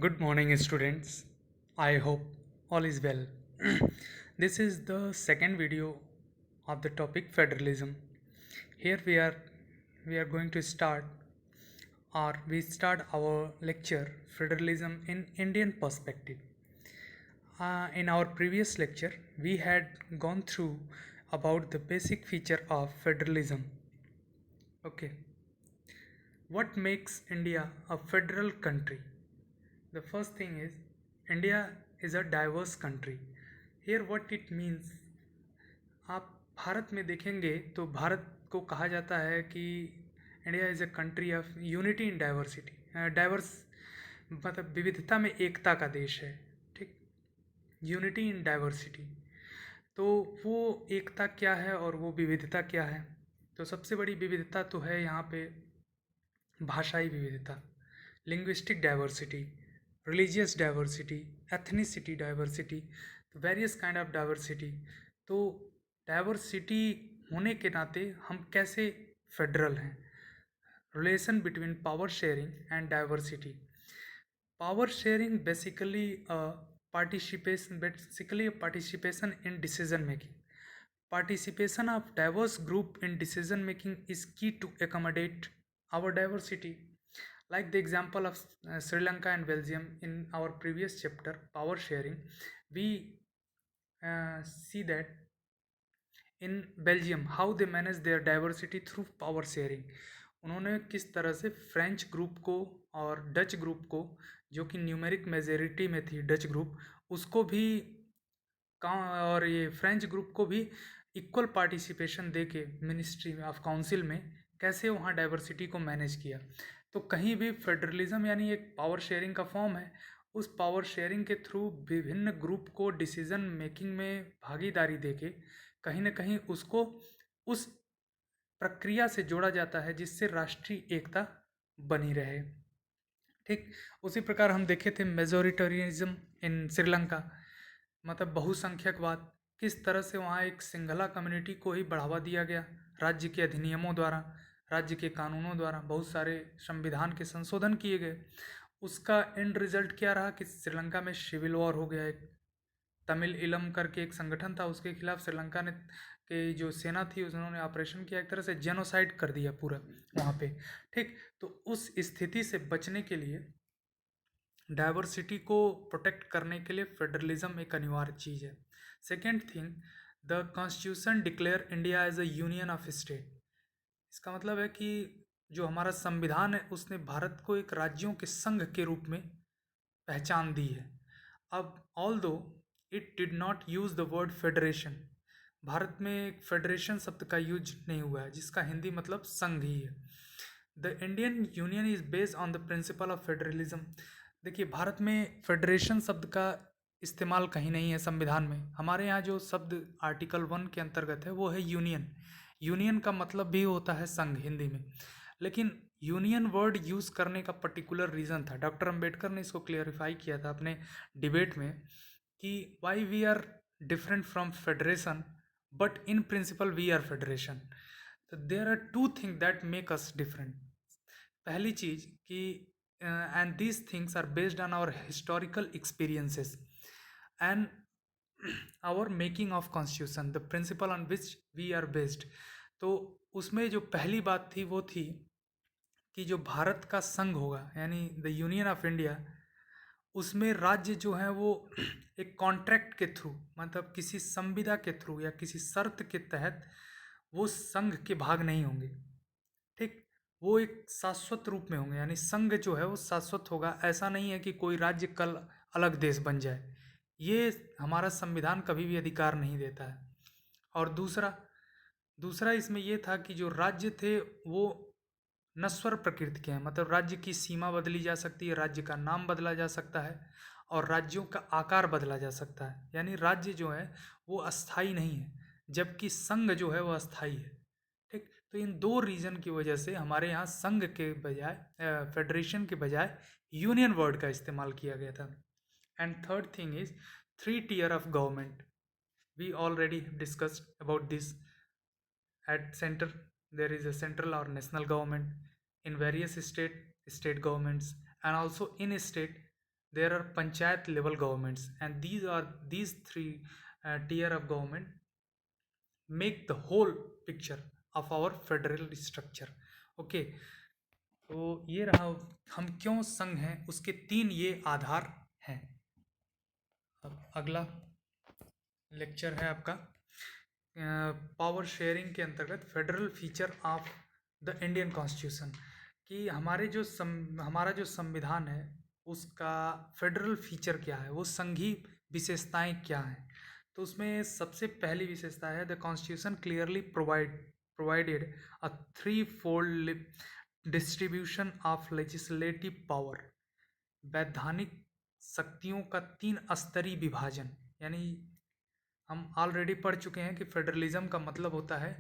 Good morning, students. I hope all is well. This is the second video of the topic federalism. Here we are going to start or we start our lecture federalism in Indian perspective. In our previous lecture, we had gone through about the basic feature of federalism. Okay, what makes India a federal country? The first thing is India is a diverse country. Here what it means, आप भारत में देखेंगे तो भारत को कहा जाता है कि India is a country of unity in diversity. Diverse मतलब विविधता में एकता का देश है। ठीक, यूनिटी इन डाइवर्सिटी। तो वो एकता क्या है और वो विविधता क्या है? तो सबसे बड़ी विविधता तो है यहाँ पे भाषाई विविधता, linguistic diversity, religious diversity, ethnicity diversity, तो वेरियस काइंड ऑफ डाइवर्सिटी। तो डाइवर्सिटी होने के नाते हम कैसे फेडरल हैं? Relation between power sharing and diversity. Power sharing basically a participation in decision making. Participation of diverse group in decision making is key to accommodate our diversity. Like the example of Sri Lanka and Belgium in our previous chapter, power sharing, we see that in Belgium how they manage their diversity through power sharing. उन्होंने किस तरह से French group को और Dutch group को, जो कि numeric majority में थी डच ग्रुप, उसको भी और ये फ्रेंच ग्रुप को भी इक्वल पार्टिसिपेशन दे के मिनिस्ट्री ऑफ काउंसिल में कैसे वहाँ डाइवर्सिटी को मैनेज किया। तो कहीं भी फेडरलिज्म यानी एक पावर शेयरिंग का फॉर्म है। उस पावर शेयरिंग के थ्रू विभिन्न ग्रुप को डिसीजन मेकिंग में भागीदारी देके कहीं ना कहीं उसको उस प्रक्रिया से जोड़ा जाता है जिससे राष्ट्रीय एकता बनी रहे। ठीक, उसी प्रकार हम देखे थे मेजोरिटेरियनिज्म इन श्रीलंका, मतलब बहुसंख्यकवाद, किस तरह से वहाँ एक सिंघला कम्युनिटी को ही बढ़ावा दिया गया राज्य के अधिनियमों द्वारा, राज्य के कानूनों द्वारा, बहुत सारे संविधान के संशोधन किए गए। उसका एंड रिजल्ट क्या रहा कि श्रीलंका में सिविल वॉर हो गया। एक तमिल इलम करके एक संगठन था, उसके खिलाफ श्रीलंका ने के जो सेना थी उन्होंने ऑपरेशन किया, एक तरह से जेनोसाइड कर दिया पूरा वहाँ पे। ठीक, तो उस स्थिति से बचने के लिए, डाइवर्सिटी को प्रोटेक्ट करने के लिए फेडरलिज्म एक अनिवार्य चीज़ है। Second thing, the constitution declare India as a union of state. इसका मतलब है कि जो हमारा संविधान है उसने भारत को एक राज्यों के संघ के रूप में पहचान दी है। अब ऑल दो it did not use the word federation, Bharat में फेडरेशन शब्द का यूज नहीं हुआ है जिसका हिंदी मतलब संघ ही है। The Indian union is based on the principle of federalism. देखिए, भारत में फेडरेशन शब्द का इस्तेमाल कहीं नहीं है संविधान में। हमारे यहाँ जो शब्द आर्टिकल 1 के अंतर्गत है वो है यूनियन। यूनियन का मतलब भी होता है संघ हिंदी में, लेकिन यूनियन वर्ड यूज़ करने का पर्टिकुलर रीज़न था। डॉक्टर अंबेडकर ने इसको क्लियरिफाई किया था अपने डिबेट में कि why we are different from federation but in principle we are federation. तो there are two thing that make us different. पहली चीज़ कि and these things are based on our historical experiences and our making of constitution, the principle on which we are based. तो उसमें जो पहली बात थी वो थी कि जो भारत का संघ होगा यानी द यूनियन ऑफ इंडिया, उसमें राज्य जो है वो एक कॉन्ट्रैक्ट के थ्रू, मतलब किसी संविदा के थ्रू या किसी शर्त के तहत वो संघ के भाग नहीं होंगे। ठीक, वो एक शाश्वत रूप में होंगे, यानी संघ जो है वो शाश्वत होगा। ऐसा नहीं है कि कोई राज्य कल अलग देश बन जाए, ये हमारा संविधान कभी भी अधिकार नहीं देता है। और दूसरा दूसरा इसमें ये था कि जो राज्य थे वो नश्वर प्रकृति के हैं, मतलब राज्य की सीमा बदली जा सकती है, राज्य का नाम बदला जा सकता है और राज्यों का आकार बदला जा सकता है। यानी राज्य जो है वो अस्थाई नहीं है, जबकि संघ जो है वो अस्थाई है। ठीक, तो इन दो रीजन की वजह से हमारे यहाँ संघ के बजाय, फेडरेशन के बजाय यूनियन वर्ड का इस्तेमाल किया गया था। And third thing is 3 tier of government. We already discussed about this. At center, there is a central or national government. In various state governments, and also in a state there are panchayat level governments, and these three tier of government make the whole picture of our federal structure. Okay, तो ये रहा हम क्यों संघ हैं, उसके 3 ये आधार हैं। अब अगला लेक्चर है आपका पावर शेयरिंग के अंतर्गत federal feature of the Indian constitution, कि हमारा जो संविधान है उसका फेडरल फीचर क्या है, वो संघीय विशेषताएं क्या हैं। तो उसमें सबसे पहली विशेषता है the constitution clearly provided a three fold distribution of legislative power, वैधानिक शक्तियों का 3 स्तरीय विभाजन। यानी हम ऑलरेडी पढ़ चुके हैं कि फेडरलिज्म का मतलब होता है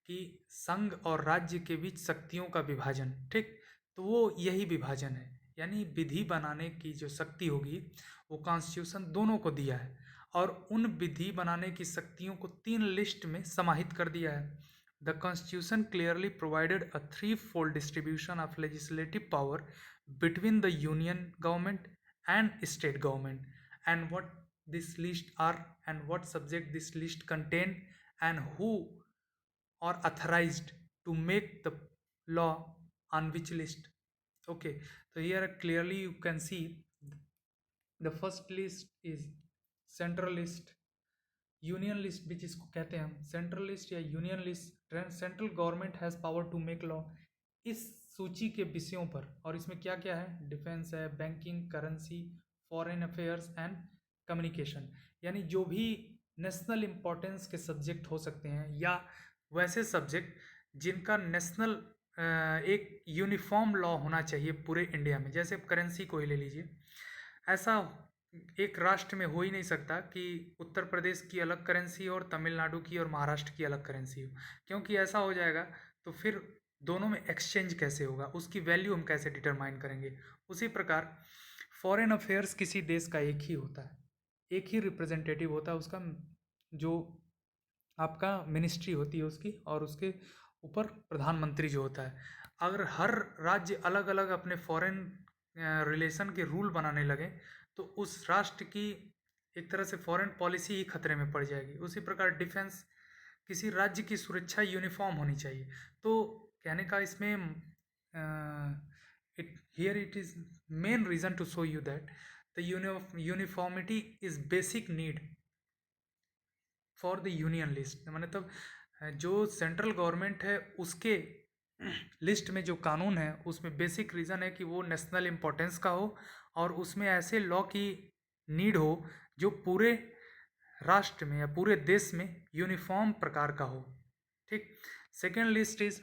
कि संघ और राज्य के बीच शक्तियों का विभाजन, ठीक। तो वो यही विभाजन है, यानी विधि बनाने की जो शक्ति होगी वो कॉन्स्टिट्यूशन दोनों को दिया है, और उन विधि बनाने की शक्तियों को 3 लिस्ट में समाहित कर दिया है। The constitution clearly provided a three fold distribution of legislative power between the union government and state government, and what this list are and what subject this list contain and who are authorized to make the law on which list. Okay, so here clearly you can see the first list is central list, union list भी जिसको कहते हैं हम, central list या union list, central government has power to make law. इस सूची के विषयों पर, और इसमें क्या क्या है, डिफेंस है, banking, currency, foreign affairs and communication, यानी जो भी नेशनल इम्पोर्टेंस के सब्जेक्ट हो सकते हैं या वैसे सब्जेक्ट जिनका नेशनल एक यूनिफॉर्म लॉ होना चाहिए पूरे इंडिया में। जैसे करेंसी को ही ले लीजिए, ऐसा एक राष्ट्र में हो ही नहीं सकता कि उत्तर प्रदेश की अलग करेंसी और तमिलनाडु की और महाराष्ट्र की अलग करेंसी हो, क्योंकि ऐसा हो जाएगा तो फिर दोनों में एक्सचेंज कैसे होगा, उसकी वैल्यू हम कैसे डिटरमाइन करेंगे। उसी प्रकार फॉरेन अफेयर्स किसी देश का एक ही होता है, एक ही रिप्रेजेंटेटिव होता है उसका, जो आपका मिनिस्ट्री होती है उसकी, और उसके ऊपर प्रधानमंत्री जो होता है। अगर हर राज्य अलग अलग अपने फॉरेन रिलेशन के रूल बनाने लगे तो उस राष्ट्र की एक तरह से फॉरेन पॉलिसी ही खतरे में पड़ जाएगी। उसी प्रकार डिफेंस, किसी राज्य की सुरक्षा यूनिफॉर्म होनी चाहिए। तो कहने का इसमें it is main reason to show you that the uniformity is basic need for the union list. मतलब जो सेंट्रल गवर्नमेंट है उसके लिस्ट में जो कानून है उसमें बेसिक रीज़न है कि वो नेशनल इम्पोर्टेंस का हो और उसमें ऐसे लॉ की नीड हो जो पूरे राष्ट्र में या पूरे देश में यूनिफॉर्म प्रकार का हो, ठीक। Second list is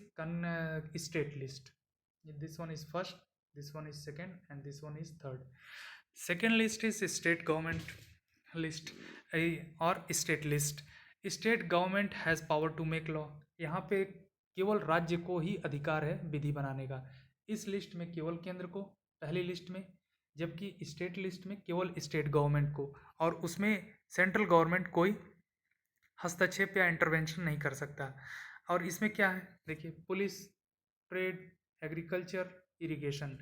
state list, this one is first, this one is second and this one is third. Second list is state government list और state list. State government has power to make law, यहाँ पे केवल राज्य को ही अधिकार है विधि बनाने का। इस लिस्ट में केवल केंद्र को पहली लिस्ट में, जबकि स्टेट लिस्ट में केवल स्टेट गवर्नमेंट को, और उसमें सेंट्रल गवर्नमेंट कोई हस्तक्षेप या इंटरवेंशन नहीं कर सकता। और इसमें क्या है देखिए, पुलिस, ट्रेड, एग्रीकल्चर, इरिगेशन,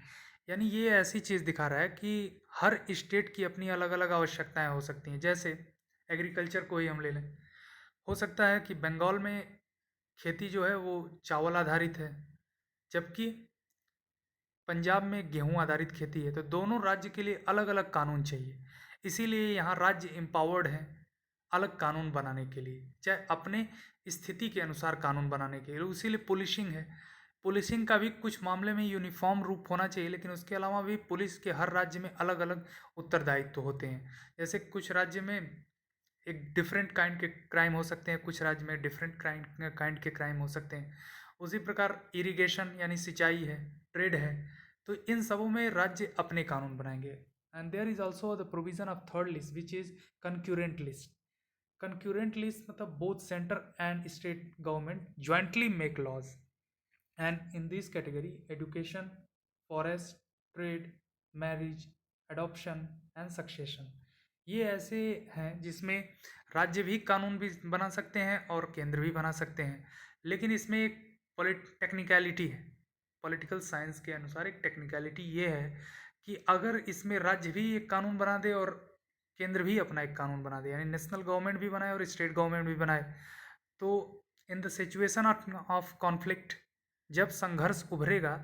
यानी ये ऐसी चीज़ दिखा रहा है कि हर स्टेट की अपनी अलग अलग आवश्यकताएं हो सकती हैं। जैसे एग्रीकल्चर को ही हम ले लें, हो सकता है कि बंगाल में खेती जो है वो चावल आधारित है, जबकि पंजाब में गेहूं आधारित खेती है। तो दोनों राज्य के लिए अलग अलग कानून चाहिए, इसीलिए यहाँ राज्य एम्पावर्ड है अलग कानून बनाने के लिए, चाहे अपने स्थिति के अनुसार कानून बनाने के लिए। इसीलिए पुलिसिंग है, पुलिसिंग का भी कुछ मामले में यूनिफॉर्म रूप होना चाहिए, लेकिन उसके अलावा भी पुलिस के हर राज्य में अलग अलग उत्तरदायित्व होते हैं। जैसे कुछ राज्य में एक डिफरेंट काइंड के क्राइम हो सकते हैं, कुछ राज्य में डिफरेंट काइंड के क्राइम हो सकते हैं। उसी प्रकार इरिगेशन यानी सिंचाई है, ट्रेड है, तो इन सबों में राज्य अपने कानून बनाएंगे। And there is also the provision of third list which is concurrent list. Concurrent list मतलब both centre and state government jointly make laws, and in this category education, forest, trade, marriage, adoption and succession, ये ऐसे हैं जिसमें राज्य भी कानून भी बना सकते हैं और केंद्र भी बना सकते हैं। लेकिन इसमें एक टेक्निकलिटी है, पॉलिटिकल साइंस के अनुसार एक टेक्निकलिटी ये है कि अगर इसमें राज्य भी एक कानून बना दे और केंद्र भी अपना एक कानून बना दे, यानी नेशनल गवर्नमेंट भी बनाए और स्टेट गवर्नमेंट भी बनाए, तो in the situation of conflict, जब संघर्ष उभरेगा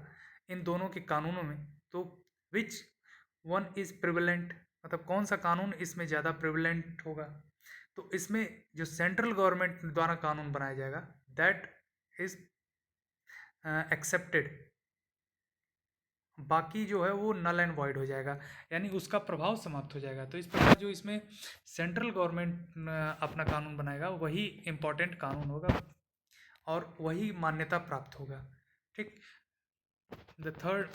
इन दोनों के कानूनों में, तो विच वन इज प्रिवलेंट, मतलब कौन सा कानून इसमें ज़्यादा प्रिवलेंट होगा, तो इसमें जो सेंट्रल गवर्नमेंट द्वारा कानून बनाया जाएगा दैट इज एक्सेप्टेड, बाकी जो है वो नल एंड वॉइड हो जाएगा, यानी उसका प्रभाव समाप्त हो जाएगा। तो इस प्रकार जो इसमें सेंट्रल गवर्नमेंट अपना कानून बनाएगा वही इम्पोर्टेंट कानून होगा और वही मान्यता प्राप्त होगा। ठीक। The third,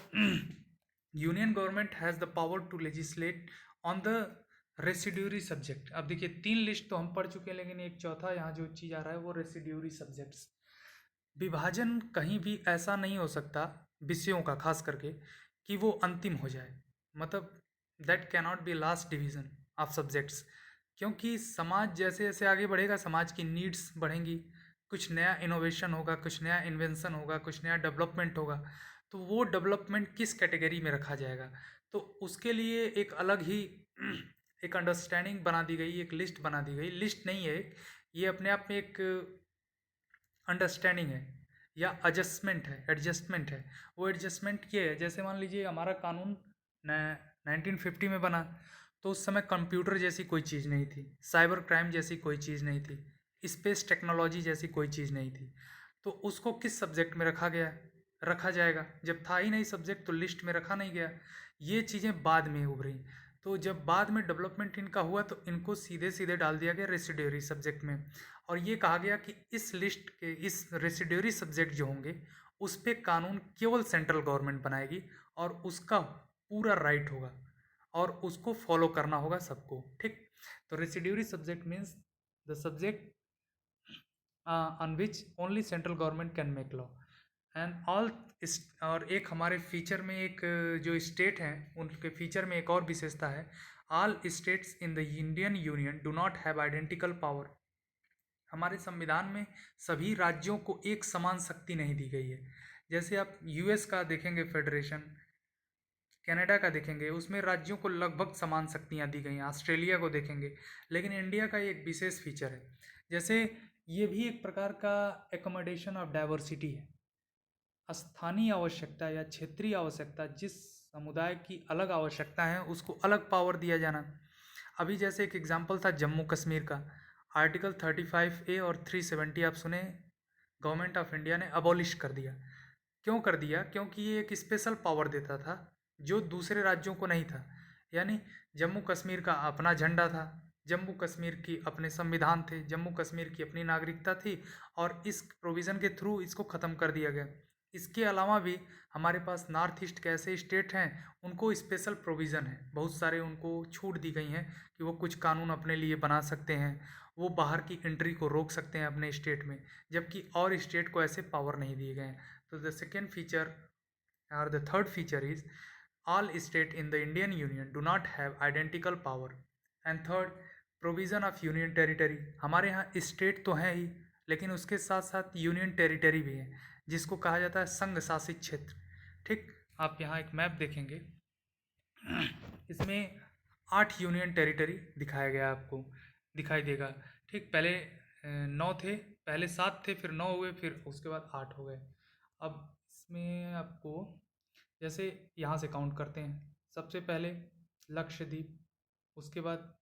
union government has the power to legislate on the residuary subject. अब देखिए 3 लिस्ट तो हम पढ़ चुके हैं, लेकिन एक चौथा यहाँ जो चीज़ आ रहा है वो रेसिड्यूरी सब्जेक्ट्स। विभाजन कहीं भी ऐसा नहीं हो सकता विषयों का, खास करके कि वो अंतिम हो जाए, मतलब that cannot be last division of subjects, क्योंकि समाज जैसे जैसे आगे बढ़ेगा समाज की नीड्स बढ़ेंगी, कुछ नया इनोवेशन होगा, कुछ नया इन्वेंशन होगा, कुछ नया डेवलपमेंट होगा, तो वो डेवलपमेंट किस कैटेगरी में रखा जाएगा, तो उसके लिए एक अलग ही एक अंडरस्टैंडिंग बना दी गई, एक लिस्ट बना दी गई। लिस्ट नहीं है, ये अपने आप में एक अंडरस्टैंडिंग है या एडजस्टमेंट है। वो एडजस्टमेंट ये है, जैसे मान लीजिए हमारा कानून 1950 में बना, तो उस समय कंप्यूटर जैसी कोई चीज़ नहीं थी, साइबर क्राइम जैसी कोई चीज़ नहीं थी, स्पेस टेक्नोलॉजी जैसी कोई चीज़ नहीं थी, तो उसको किस सब्जेक्ट में रखा जाएगा, जब था ही नहीं सब्जेक्ट तो लिस्ट में रखा नहीं गया। ये चीज़ें बाद में उभरी, तो जब बाद में डेवलपमेंट इनका हुआ तो इनको सीधे सीधे डाल दिया गया रेसिड्यूरी सब्जेक्ट में, और ये कहा गया कि इस लिस्ट के इस रेसिड्यूरी सब्जेक्ट जो होंगे उस पे कानून केवल सेंट्रल गवर्नमेंट बनाएगी और उसका पूरा राइट होगा और उसको फॉलो करना होगा सबको। ठीक। तो residuary subject means the subject on which only central government can make law and all. और एक हमारे फीचर में एक जो स्टेट हैं उनके फीचर में एक और विशेषता है, all states in the Indian union do not have identical power. हमारे संविधान में सभी राज्यों को एक समान शक्ति नहीं दी गई है। जैसे आप यूएस का देखेंगे फेडरेशन, कनाडा का देखेंगे, उसमें राज्यों को लगभग समान शक्तियाँ दी गई हैं, ऑस्ट्रेलिया को देखेंगे, लेकिन इंडिया का एक विशेष फीचर है। जैसे ये भी एक प्रकार का एकोमोडेशन ऑफ डाइवर्सिटी है, स्थानीय आवश्यकता या क्षेत्रीय आवश्यकता, जिस समुदाय की अलग आवश्यकता है उसको अलग पावर दिया जाना। अभी जैसे एक एग्जांपल था जम्मू कश्मीर का, आर्टिकल 35A और 370 आप सुने, गवर्नमेंट ऑफ इंडिया ने अबॉलिश कर दिया। क्यों कर दिया? क्योंकि ये एक स्पेशल पावर देता था जो दूसरे राज्यों को नहीं था, यानी जम्मू कश्मीर का अपना झंडा था, जम्मू कश्मीर की अपने संविधान थे, जम्मू कश्मीर की अपनी नागरिकता थी, और इस प्रोविज़न के थ्रू इसको ख़त्म कर दिया गया। इसके अलावा भी हमारे पास नॉर्थ ईस्ट के ऐसे स्टेट हैं उनको स्पेशल प्रोविज़न है, बहुत सारे उनको छूट दी गई हैं कि वो कुछ कानून अपने लिए बना सकते हैं, वो बाहर की एंट्री को रोक सकते हैं अपने स्टेट में, जबकि और स्टेट को ऐसे पावर नहीं दिए गए हैं। तो the second feature or the third feature is all state in the Indian Union do not have identical power, and third, provision of union territory। हमारे यहाँ स्टेट तो हैं ही, लेकिन उसके साथ साथ यूनियन टेरिटरी भी है जिसको कहा जाता है संघ शासित क्षेत्र। ठीक। आप यहाँ एक मैप देखेंगे, इसमें 8 यूनियन टेरिटरी दिखाया गया, आपको दिखाई देगा। ठीक। पहले 9 थे, पहले 7 थे, फिर 9 हुए, फिर उसके बाद 8 हो गए। अब इसमें आपको जैसे यहाँ से काउंट करते हैं, सबसे पहले लक्षद्वीप, उसके बाद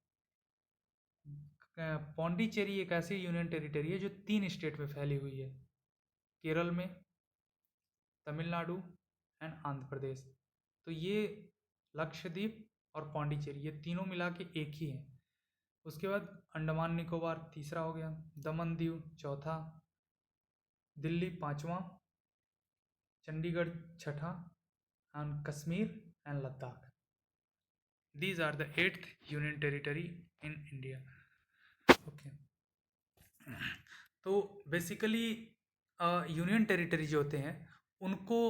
पौंडीचेरी एक ऐसी यूनियन टेरिटरी है जो 3 स्टेट में फैली हुई है, केरल में, तमिलनाडु एंड आंध्र प्रदेश। तो ये लक्षद्वीप और पौंडीचेरी ये तीनों मिला के एक ही है। उसके बाद अंडमान निकोबार तीसरा हो गया, दमन दीव चौथा, दिल्ली पांचवा, चंडीगढ़ छठा, and Kashmir and Ladakh. These are the 8th union territory in India. Okay. तो बेसिकली यूनियन टेरिटरी जो होते हैं उनको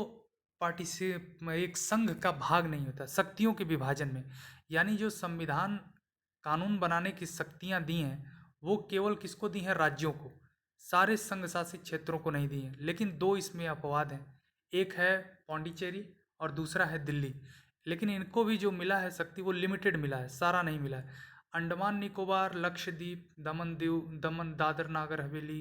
पार्टिसिप एक संघ का भाग नहीं होता शक्तियों के विभाजन में, यानी जो संविधान कानून बनाने की शक्तियां दी हैं वो केवल किसको दी हैं? राज्यों को, सारे संघ शासित क्षेत्रों को नहीं दी हैं। लेकिन 2 इसमें अपवाद हैं, एक है पौंडीचेरी और दूसरा है दिल्ली। लेकिन इनको भी जो मिला है शक्ति वो लिमिटेड मिला है, सारा नहीं मिला है। अंडमान निकोबार, लक्षद्वीप, दमन दादर नागर हवेली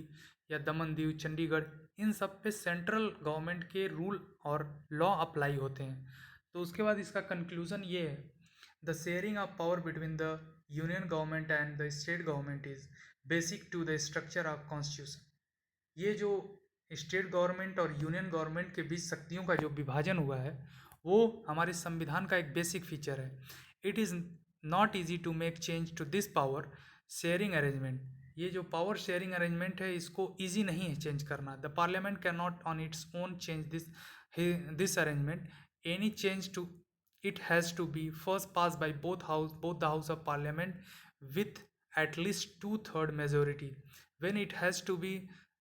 या दमन दीव, चंडीगढ़, इन सब पे सेंट्रल गवर्नमेंट के रूल और लॉ अप्लाई होते हैं। तो उसके बाद इसका कंक्लूजन ये है, the sharing of power between the union government and the state government is basic to the structure of constitution. ये जो स्टेट गवर्नमेंट और यूनियन गवर्नमेंट के बीच शक्तियों का जो विभाजन हुआ है वो हमारे संविधान का एक बेसिक फीचर है। It is not easy to make change to this power sharing arrangement. ये जो पावर शेयरिंग अरेंजमेंट है इसको ईजी नहीं है चेंज करना। The parliament can not on its own change this arrangement. Any change to it has to be first passed by both the house of parliament with at least 2/3 majority. When it has to be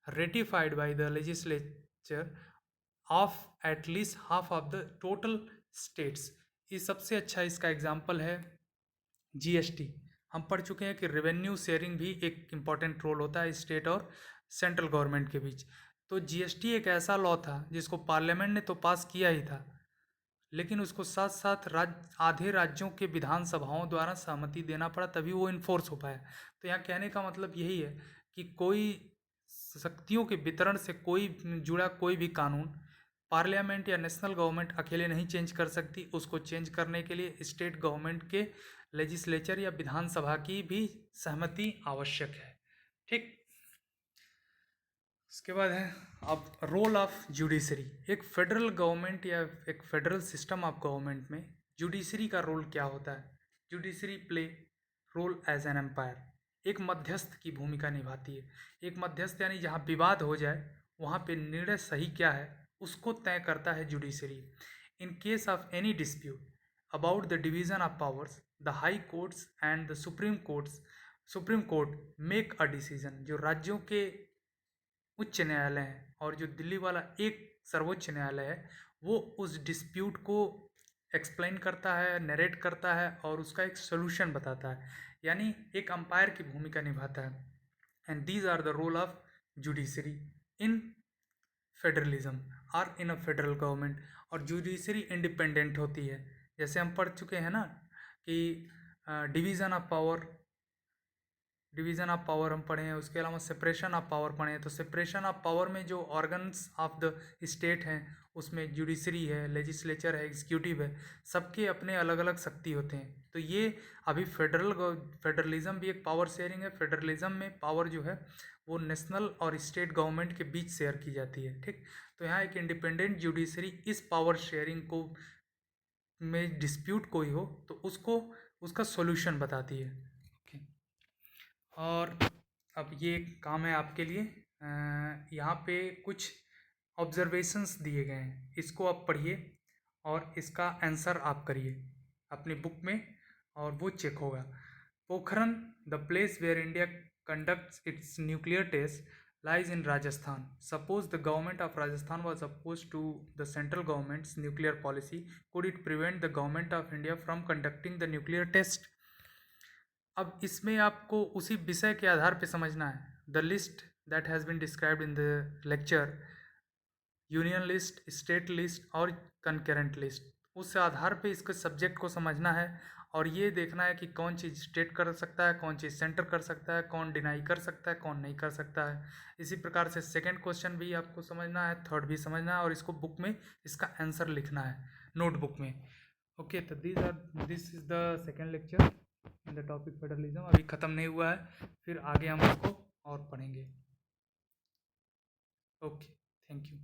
ratified by the legislature of at least half of the total states. इस सबसे अच्छा इसका example है GST. हम पढ़ चुके हैं कि रेवेन्यू शेयरिंग भी एक इम्पॉर्टेंट रोल होता है स्टेट और सेंट्रल गवर्नमेंट के बीच। तो जीएसटी एक ऐसा लॉ था जिसको पार्लियामेंट ने तो पास किया ही था, लेकिन उसको साथ साथ आधे राज्यों के विधानसभाओं द्वारा सहमति देना पड़ा, तभी वो इन्फोर्स हो पाया। तो यहाँ कहने का मतलब यही है कि कोई शक्तियों के वितरण से जुड़ा कोई भी कानून पार्लियामेंट या नेशनल गवर्नमेंट अकेले नहीं चेंज कर सकती। उसको चेंज करने के लिए स्टेट गवर्नमेंट के लेजिस्लेचर या विधानसभा की भी सहमति आवश्यक है। ठीक, उसके बाद है अब रोल ऑफ जुडिशरी। एक फेडरल गवर्नमेंट या एक फेडरल सिस्टम ऑफ गवर्नमेंट में जुडिशरी का रोल क्या होता है? Judiciary play role as an umpire, एक मध्यस्थ की भूमिका निभाती है। एक मध्यस्थ यानी जहाँ विवाद हो जाए वहाँ पे निर्णय सही क्या है उसको तय करता है judiciary. In case of any dispute about the division of powers, the high courts and the supreme court make a decision. जो राज्यों के उच्च न्यायालय हैं और जो दिल्ली वाला एक सर्वोच्च न्यायालय है वो उस डिस्प्यूट को एक्सप्लेन करता है, नरेट करता है और उसका एक सोल्यूशन बताता है, यानी एक अंपायर की भूमिका निभाता है। And these are the role of judiciary in federalism और इन अ फेडरल गवर्नमेंट। और जुडिशरी इंडिपेंडेंट होती है। जैसे हम पढ़ चुके हैं ना कि डिवीज़न ऑफ पावर हम पढ़े हैं, उसके अलावा सेपरेशन ऑफ पावर पढ़े हैं। तो सेपरेशन ऑफ पावर में जो ऑर्गन्स ऑफ द स्टेट हैं उसमें जुडिशरी है, लेजिस्लेचर है, एग्जीक्यूटिव है, सबके अपने अलग अलग शक्ति होते हैं। तो ये अभी फेडरलिज्म भी एक पावर शेयरिंग है। फेडरलिज्म में पावर जो है वो नेशनल और स्टेट गवर्नमेंट के बीच शेयर की जाती है। ठीक, तो यहाँ एक इंडिपेंडेंट जुडिशरी इस पावर शेयरिंग को में डिस्प्यूट कोई हो तो उसको उसका सॉल्यूशन बताती है। ओके, और अब ये काम है आपके लिए। यहाँ पे कुछ ऑब्जर्वेशंस दिए गए हैं, इसको आप पढ़िए और इसका आंसर आप करिए अपनी बुक में और वो चेक होगा। Pokhran, the place where India conducts its nuclear test, lies in Rajasthan. Suppose the government of Rajasthan was opposed to the central government's nuclear policy. Could it prevent the government of India from conducting the nuclear test? अब इसमें आपको उसी विषय के आधार पे समझना है। The list that has been described in the lecture, union list, state list और कंकरेंट लिस्ट, उस आधार पे इसके सब्जेक्ट को समझना है और ये देखना है कि कौन चीज़ स्टेट कर सकता है, कौन चीज़ सेंटर कर सकता है, कौन डिनाई कर सकता है, कौन नहीं कर सकता है। इसी प्रकार से सेकंड क्वेश्चन भी आपको समझना है, थर्ड भी समझना है और इसको बुक में इसका आंसर लिखना है नोटबुक में। ओके, तो this is the second lecture in the topic federalism. अभी ख़त्म नहीं हुआ है, फिर आगे हम इसको और पढ़ेंगे। Okay, thank you.